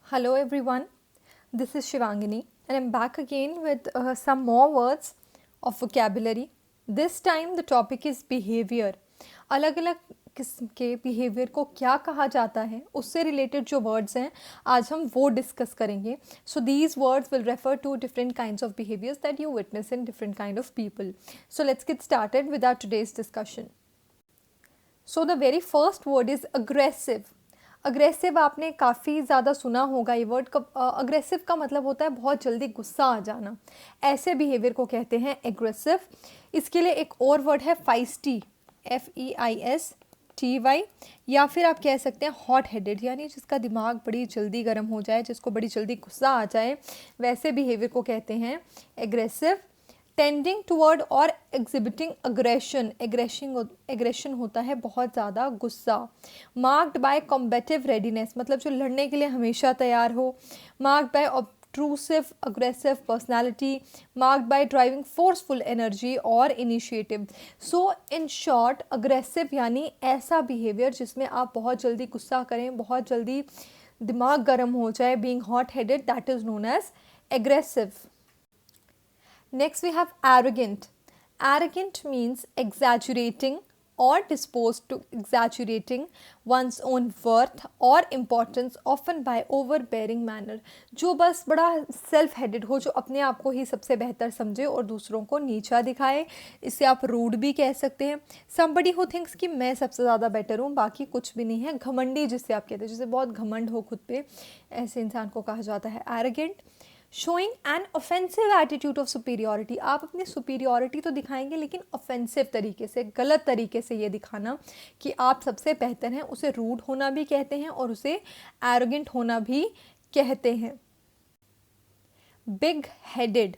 Hello everyone, this is Shivangini and I'm back again with some more words of vocabulary. This time the topic is behavior. अलग अलग किस्म के behaviour को क्या कहा जाता है उससे रिलेटेड जो वर्ड्स हैं आज हम वो डिस्कस करेंगे. So these words will refer to different kinds of behaviours that you witness in different kind of people. So let's get started with our today's discussion. So the very first word is aggressive. Aggressive आपने काफ़ी ज़्यादा सुना होगा ये word. Aggressive का मतलब होता है बहुत जल्दी गुस्सा आ जाना. ऐसे बिहेवियर को कहते हैं एग्रेसिव. इसके लिए एक और वर्ड है फाइस्टी, FEISTY, या फिर आप कह सकते हैं हॉट हेडेड, यानी जिसका दिमाग बड़ी जल्दी गर्म हो जाए, जिसको बड़ी जल्दी गुस्सा आ जाए, वैसे बिहेवियर को कहते हैं एग्रेसिव. टेंडिंग टूवर्ड और एग्जिबिटिंग अग्रेशन. एग्रेशन होता है बहुत ज़्यादा गुस्सा. मार्क्ड बाय कॉम्बेटिव रेडीनेस, मतलब जो लड़ने के लिए हमेशा तैयार हो. Marked by obtrusive aggressive personality. Marked by driving forceful energy और initiative. So in short aggressive यानी ऐसा बिहेवियर जिसमें आप बहुत जल्दी गुस्सा करें, बहुत जल्दी दिमाग गर्म हो जाए. Being hot headed, that is known as aggressive. Next we have arrogant. Arrogant means exaggerating or disposed to exaggerating one's own worth or importance, often by overbearing manner. जो बस बड़ा सेल्फ हेडेड हो, जो अपने आप को ही सबसे बेहतर समझे और दूसरों को नीचा दिखाए. इसे आप रूड भी कह सकते हैं. somebody who thinks कि मैं सबसे ज़्यादा बेटर हूँ, बाकी कुछ भी नहीं है. घमंडी जिसे आप कहते हैं, जिसे बहुत घमंड हो खुद पे, ऐसे इंसान को कहा जाता है arrogant. Showing an offensive attitude of superiority. आप अपनी सुपीरियॉरिटी तो दिखाएंगे लेकिन ऑफेंसिव तरीके से, गलत तरीके से ये दिखाना कि आप सबसे बेहतर हैं. उसे रूड होना भी कहते हैं और उसे एरोगेंट होना भी कहते हैं. Big headed.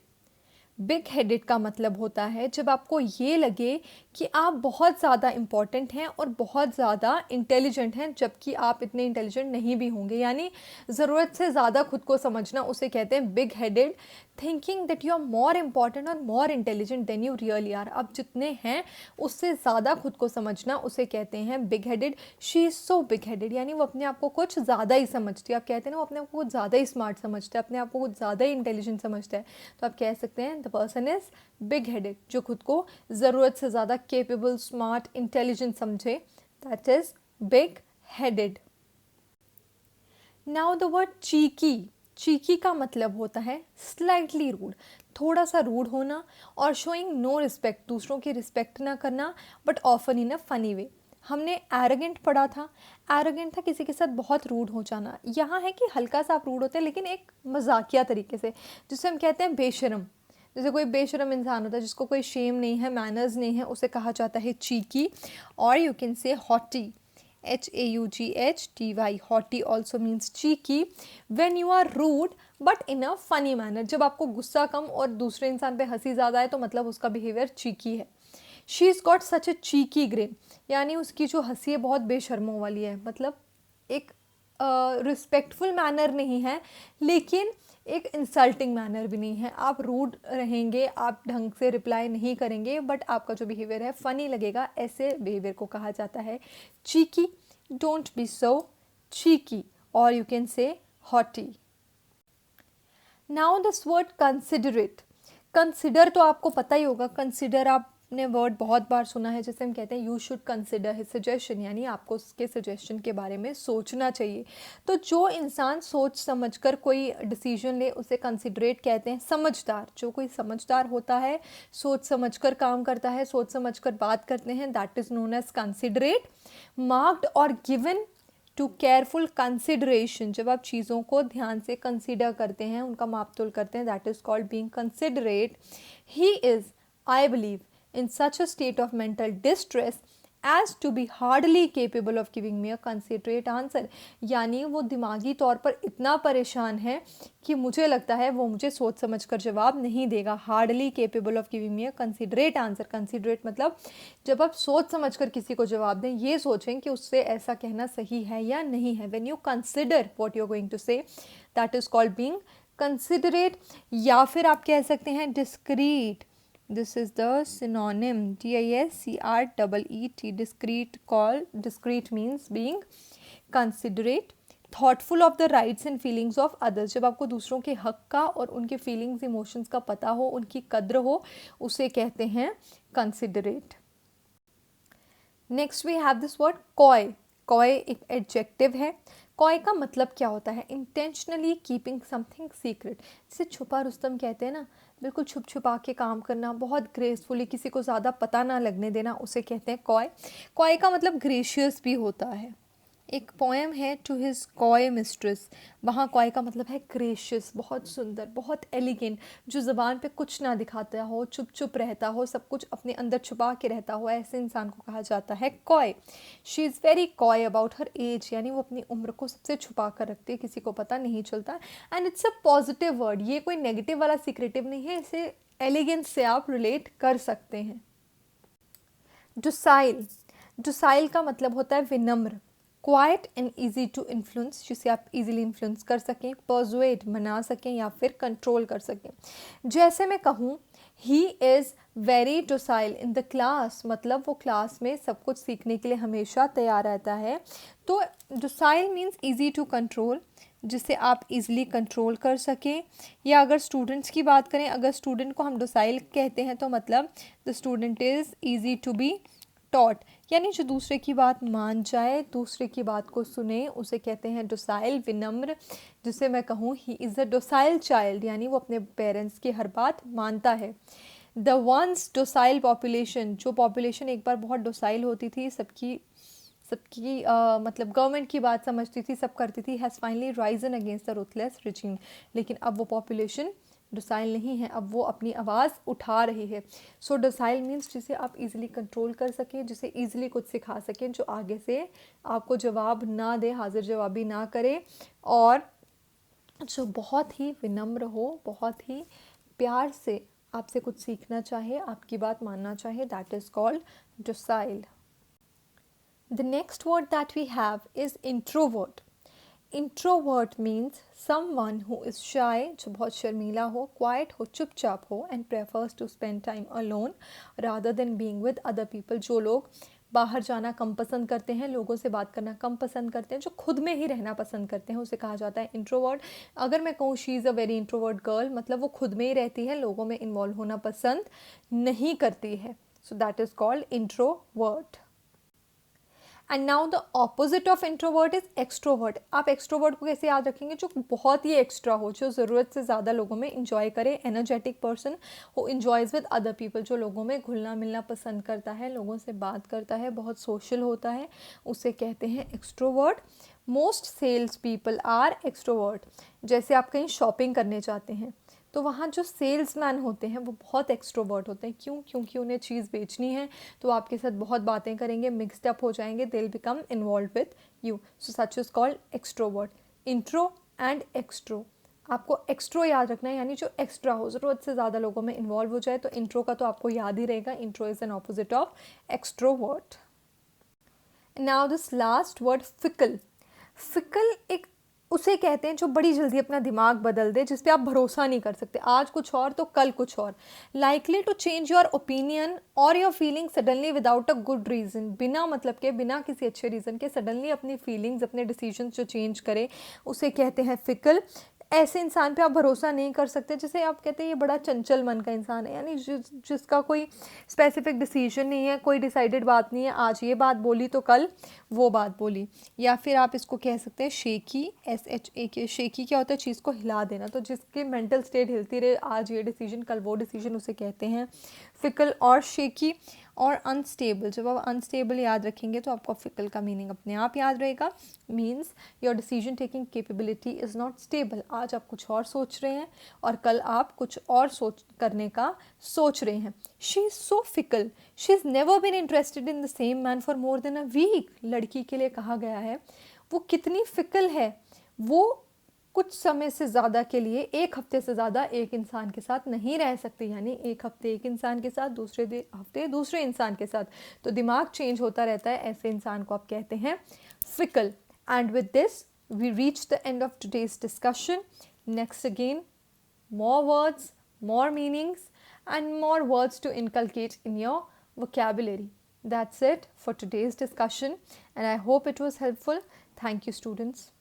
बिग हेडेड का मतलब होता है जब आपको ये लगे कि आप बहुत ज़्यादा इम्पॉर्टेंट हैं और बहुत ज़्यादा इंटेलिजेंट हैं, जबकि आप इतने इंटेलिजेंट नहीं भी होंगे. यानी ज़रूरत से ज़्यादा खुद को समझना, उसे कहते हैं big headed. Thinking that you are more important और more intelligent than you really are. आप जितने हैं उससे ज़्यादा खुद को समझना, उसे कहते हैं big headed. She is so big headed, यानी वो अपने आप को कुछ ज़्यादा ही समझती है. आप कहते हैं ना वो अपने आप को कुछ ज़्यादा ही स्मार्ट समझता है, अपने आप को कुछ ज़्यादा ही इंटेलिजेंट समझता है, तो आप कह सकते हैं the person is big headed. जो खुद को ज़रूरत से ज़्यादा केपेबल, स्मार्ट, इंटेलिजेंट समझे, that is big headed. Now the word cheeky. Cheeky का मतलब होता है स्लाइटली रूड, थोड़ा सा रूड होना, और शोइंग नो रिस्पेक्ट, दूसरों की रिस्पेक्ट ना करना, but often in a funny way. हमने एरोगेंट पढ़ा था. एरोगेंट था किसी के साथ बहुत रूड हो जाना. यहाँ है कि हल्का सा आप रूड होते हैं लेकिन एक मजाकिया तरीके से, जिसे हम कहते हैं बेशरम. जैसे कोई बेशरम इंसान होता है जिसको कोई शेम नहीं है, मैनर्स नहीं है, उसे कहा जाता है चीकी. और you can say haughty, HAUGHTY. Haughty also means cheeky. When you are rude but in a funny manner. जब आपको गुस्सा कम और दूसरे इंसान पे हंसी ज़्यादा है तो मतलब उसका बिहेवियर चीकी है. She is got such a cheeky grin, यानी उसकी जो हंसी है बहुत बेशर्मों वाली है. मतलब एक रिस्पेक्टफुल मैनर नहीं है लेकिन एक इंसल्टिंग मैनर भी नहीं है. आप रूड रहेंगे, आप ढंग से रिप्लाई नहीं करेंगे, बट आपका जो बिहेवियर है फ़नी लगेगा. ऐसे बिहेवियर को कहा जाता है cheeky. Don't be so cheeky, और you can say haughty. Now this word considerate. Consider तो आपको पता ही होगा. कंसिडर आपने वर्ड बहुत बार सुना है, जैसे हम कहते हैं you should consider his suggestion, यानी आपको उसके सजेशन के बारे में सोचना चाहिए. तो जो इंसान सोच समझकर कोई डिसीजन ले उसे कंसिडरेट कहते हैं. समझदार, जो कोई समझदार होता है, सोच समझकर काम करता है, सोच समझकर बात करते हैं, that is known as considerate. Marked और गिवन टू केयरफुल कंसिडरेशन. जब आप चीज़ों को ध्यान से कंसिडर करते हैं, उनका माप तोल करते हैं, that is called being considerate. He is, I believe, in such a state of mental distress as to be hardly capable of giving me a considerate answer. यानी वो दिमागी तौर पर इतना परेशान है कि मुझे लगता है वो मुझे सोच समझकर जवाब नहीं देगा. hardly capable of giving me a considerate answer. considerate मतलब जब आप सोच समझकर किसी को जवाब दें, ये सोचें कि उससे ऐसा कहना सही है या नहीं है. when you consider what you're going to say, that is called being considerate. या फिर आप कह सकते हैं discreet. This is the synonym, DISCREET. Discreet means being considerate. Thoughtful of the rights and feelings of others, जब आपको दूसरों के हक का और उनके फीलिंग्स इमोशंस का पता हो, उनकी कद्र हो, उसे कहते हैं considerate. Next we have this word coy. Coy एक एडजेक्टिव है. कॉय का मतलब क्या होता है? Intentionally keeping something secret. जिसे छुपा रुस्तम कहते हैं ना, बिल्कुल छुप छुपा के काम करना, बहुत ग्रेसफुली, किसी को ज़्यादा पता ना लगने देना, उसे कहते हैं कॉय. कॉय का मतलब ग्रेशियस भी होता है. एक पोएम है टू हिज कॉय मिस्ट्रेस, वहाँ कॉय का मतलब है ग्रेशियस, बहुत सुंदर, बहुत एलिगेंट, जो ज़बान पे कुछ ना दिखाता हो, चुप चुप रहता हो, सब कुछ अपने अंदर छुपा के रहता हो, ऐसे इंसान को कहा जाता है coy. She is very coy about her age, यानी वो अपनी उम्र को सबसे छुपा कर रखती है, किसी को पता नहीं चलता. And it's a positive word, ये कोई नेगेटिव वाला सीक्रेटिव नहीं है, इसे एलिगेंस से आप रिलेट कर सकते हैं. डोसाइल. डोसाइल का मतलब होता है विनम्र. Quiet and easy to influence, जिसे आप इजीली इन्फ्लुएंस कर सकें, पर्सुएड मना सकें या फिर कंट्रोल कर सकें. जैसे मैं कहूँ he is very docile in the class, मतलब वो क्लास में सब कुछ सीखने के लिए हमेशा तैयार रहता है. तो docile means easy to control, जिसे आप इजीली कंट्रोल कर सकें. या अगर स्टूडेंट्स की बात करें, अगर स्टूडेंट को हम डोसाइल कहते हैं तो मतलब the student is easy to be taught, यानी जो दूसरे की बात मान जाए, दूसरे की बात को सुने, उसे कहते हैं डोसाइल, विनम्र. जिसे मैं कहूँ he is a docile child, यानी वो अपने पेरेंट्स की हर बात मानता है. द वंस डोसाइल पॉपुलेशन, जो पॉपुलेशन एक बार बहुत डोसाइल होती थी, सबकी मतलब गवर्नमेंट की बात समझती थी, सब करती थी, has finally Ryzen against the ruthless regime. लेकिन अब वो पॉपुलेशन डोसाइल नहीं है, अब वो अपनी आवाज़ उठा रही है. सो डोसाइल मीन्स जिसे आप इजीली कंट्रोल कर सकें, जिसे इजीली कुछ सिखा सकें, जो आगे से आपको जवाब ना दे, हाजिर जवाबी ना करे, और जो बहुत ही विनम्र हो, बहुत ही प्यार से आपसे कुछ सीखना चाहे, आपकी बात मानना चाहे. That is called docile. The next word that we have is introvert. Introvert means someone who is shy, जो बहुत शर्मीला हो, quiet हो, चुपचाप हो, and prefers to spend time alone rather than being with other people. जो लोग बाहर जाना कम पसंद करते हैं, लोगों से बात करना कम पसंद करते हैं, जो खुद में ही रहना पसंद करते हैं, उसे कहा जाता है इंट्रोवर्ट. अगर मैं कहूँ she is a very introvert girl, मतलब वो खुद में ही रहती है, लोगों में इन्वॉल्व होना पसंद नहीं करती है. So that is called introvert. And now the opposite of introvert is extrovert. आप एक्सट्रोवर्ट को कैसे याद रखेंगे? जो बहुत ही एक्स्ट्रा हो, जो ज़रूरत से ज़्यादा लोगों में इंजॉय करे, energetic person who enjoys with other people, जो लोगों में घुलना मिलना पसंद करता है, लोगों से बात करता है, बहुत सोशल होता है, उसे कहते हैं extrovert. Most sales people are extrovert. जैसे आप कहीं शॉपिंग करने जाते हैं तो वहाँ जो सेल्समैन होते हैं वो बहुत एक्सट्रोवर्ट होते हैं. क्यों? क्योंकि उन्हें चीज़ बेचनी है, तो आपके साथ बहुत बातें करेंगे, मिक्सड अप हो जाएंगे, they will become involve with you. So such is called extrovert. Intro and extero, आपको एक्सट्रो याद रखना है, यानी जो एक्स्ट्रा हो, ज़रूरत से ज़्यादा लोगों में इन्वॉल्व हो जाए. तो इंट्रो का तो आपको याद ही रहेगा, intro is an opposite of extrovert. Now this last word fickle. Fickle एक उसे कहते हैं जो बड़ी जल्दी अपना दिमाग बदल दे, जिस पे आप भरोसा नहीं कर सकते, आज कुछ और तो कल कुछ और. Likely to change your opinion और your feeling suddenly without a good reason, बिना मतलब के, बिना किसी अच्छे रीज़न के सडनली अपनी फीलिंग्स, अपने डिसीजन जो चेंज करे, उसे कहते हैं फिकल. ऐसे इंसान पे आप भरोसा नहीं कर सकते, जैसे आप कहते हैं ये बड़ा चंचल मन का इंसान है, यानी जिसका कोई स्पेसिफिक डिसीजन नहीं है, कोई डिसाइडेड बात नहीं है, आज ये बात बोली तो कल वो बात बोली. या फिर आप इसको कह सकते हैं शेकी, SHAK. शेकी क्या होता है? चीज़ को हिला देना, तो जिसकी मेंटल स्टेट हिलती रहे, आज ये डिसीजन कल वो डिसीजन, उसे कहते हैं फिकल और शेकी. और अनस्टेबल, जब आप अनस्टेबल याद रखेंगे तो आपको फिकल का मीनिंग अपने आप याद रहेगा. Means your decision taking capability is not stable. आज आप कुछ और सोच रहे हैं और कल आप कुछ और करने का सोच रहे हैं. She is so fickle, she is never been interested in the same man for more than a week. लड़की के लिए कहा गया है वो कितनी फिकल है, वो कुछ समय से ज़्यादा के लिए, एक हफ्ते से ज़्यादा एक इंसान के साथ नहीं रह सकती. यानी एक हफ्ते एक इंसान के साथ, दूसरे हफ्ते दूसरे इंसान के साथ, तो दिमाग चेंज होता रहता है. ऐसे इंसान को आप कहते हैं fickle. And with this we reach the end of today's discussion. Next again more words, more meanings, and more words to inculcate in your vocabulary. That's it for today's discussion, and I hope it was helpful. Thank you, students.